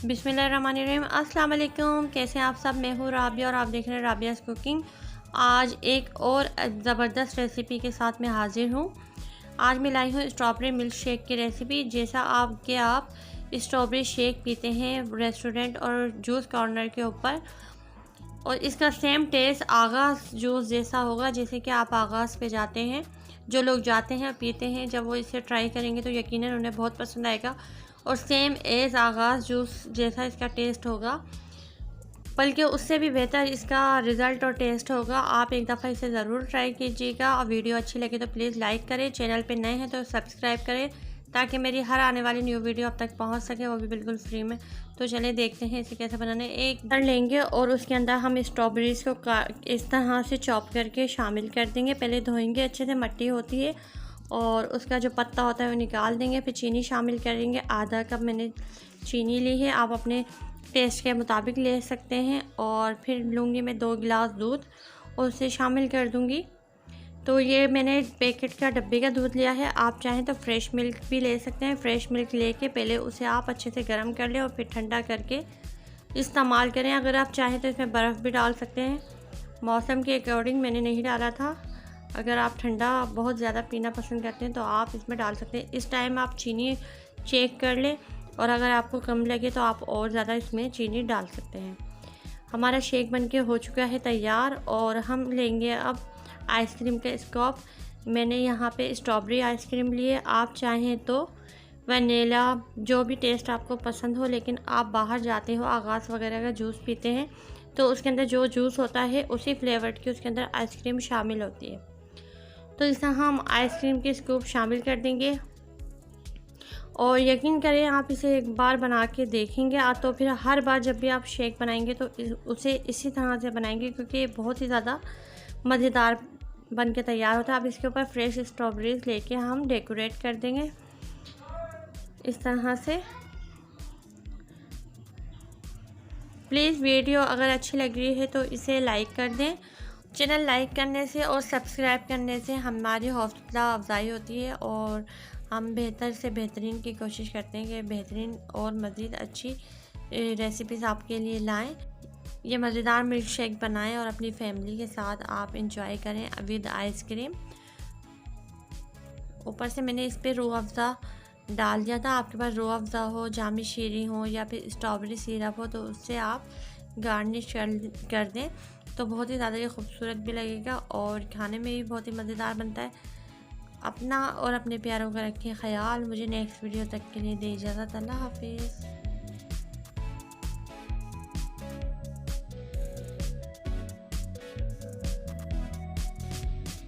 बिस्मिल्लाहिर्रहमानिर्रहीम। अस्सलाम वालेकुम। कैसे हैं आप सब? मैं हूँ राबिया और आप देख रहे हैं राबियाज़ कुकिंग। आज एक और ज़बरदस्त रेसिपी के साथ मैं हाज़िर हूँ। आज मैं लाई हूँ स्ट्रॉबेरी मिल्क शेक की रेसिपी। जैसा आप स्ट्रॉबेरी शेक पीते हैं रेस्टोरेंट और जूस कॉर्नर के ऊपर, और इसका सेम टेस्ट आगाज़ जूस जैसा होगा। जैसे कि आप आगाज़ पे जाते हैं, जो लोग जाते हैं पीते हैं, जब वो इसे ट्राई करेंगे तो यकीनन उन्हें बहुत पसंद आएगा और सेम एज आगाज़ जूस जैसा इसका टेस्ट होगा, बल्कि उससे भी बेहतर इसका रिज़ल्ट और टेस्ट होगा। आप एक दफ़ा इसे ज़रूर ट्राई कीजिएगा और वीडियो अच्छी लगे तो प्लीज़ लाइक करें। चैनल पे नए हैं तो सब्सक्राइब करें ताकि मेरी हर आने वाली न्यू वीडियो अब तक पहुंच सके, वो भी बिल्कुल फ्री में। तो चलिए देखते हैं इसे कैसे बनाने। एक कर लेंगे और उसके अंदर हम स्ट्रॉबेरीज़ को इस तरह से चॉप करके शामिल कर देंगे। पहले धोएंगे अच्छे से, मट्टी होती है, और उसका जो पत्ता होता है वो निकाल देंगे। फिर चीनी शामिल करेंगे। आधा कप मैंने चीनी ली है, आप अपने टेस्ट के मुताबिक ले सकते हैं। और फिर लूँगी मैं 2 गिलास दूध और उसे शामिल कर दूँगी। तो ये मैंने पैकेट का डब्बे का दूध लिया है, आप चाहें तो फ्रेश मिल्क भी ले सकते हैं। फ्रेश मिल्क लेके पहले उसे आप अच्छे से गर्म कर लें और फिर ठंडा करके इस्तेमाल करें। अगर आप चाहें तो इसमें बर्फ़ भी डाल सकते हैं, मौसम के अकॉर्डिंग मैंने नहीं डाला था। अगर आप ठंडा बहुत ज़्यादा पीना पसंद करते हैं तो आप इसमें डाल सकते हैं। इस टाइम आप चीनी चेक कर लें और अगर आपको कम लगे तो आप और ज़्यादा इसमें चीनी डाल सकते हैं। हमारा शेक बनके हो चुका है तैयार, और हम लेंगे अब आइसक्रीम का स्कूप। मैंने यहाँ पे स्ट्रॉबेरी आइसक्रीम ली है, आप चाहें तो वनीला, जो भी टेस्ट आपको पसंद हो। लेकिन आप बाहर जाते हो, आगाज़ वगैरह का जूस पीते हैं तो उसके अंदर जो जूस होता है उसी फ्लेवर की उसके अंदर आइसक्रीम शामिल होती है। तो इस तरह हम आइसक्रीम के स्कूप शामिल कर देंगे, और यकीन करें आप इसे एक बार बना के देखेंगे तो फिर हर बार जब भी आप शेक बनाएंगे तो उसे इसी तरह से बनाएंगे, क्योंकि ये बहुत ही ज़्यादा मज़ेदार बन के तैयार होता है। अब इसके ऊपर फ्रेश स्ट्रॉबेरीज लेके हम डेकोरेट कर देंगे इस तरह से। प्लीज़ वीडियो अगर अच्छी लग रही है तो इसे लाइक कर दें। चैनल लाइक करने से और सब्सक्राइब करने से हमारी हौसला अफजाई होती है और हम बेहतर से बेहतरीन की कोशिश करते हैं कि बेहतरीन और मज़ीद अच्छी रेसिपीज़ आपके लिए लाएं। ये मज़ेदार मिल्क शेक बनाएं और अपनी फैमिली के साथ आप इंजॉय करें विद आइसक्रीम। ऊपर से मैंने इस पर रूह अफ़ज़ा डाल दिया था। आपके पास रूह अफ़ज़ा हो, जामी शीरी हो या फिर स्ट्रॉबेरी सिरप हो तो उससे आप गार्निश कर दें तो बहुत ही ज़्यादा ये खूबसूरत भी लगेगा और खाने में भी बहुत ही मज़ेदार बनता है। अपना और अपने प्यारों का रखें ख्याल। मुझे नेक्स्ट वीडियो तक के लिए दे इजाज़त। अल्लाह हाफिज़।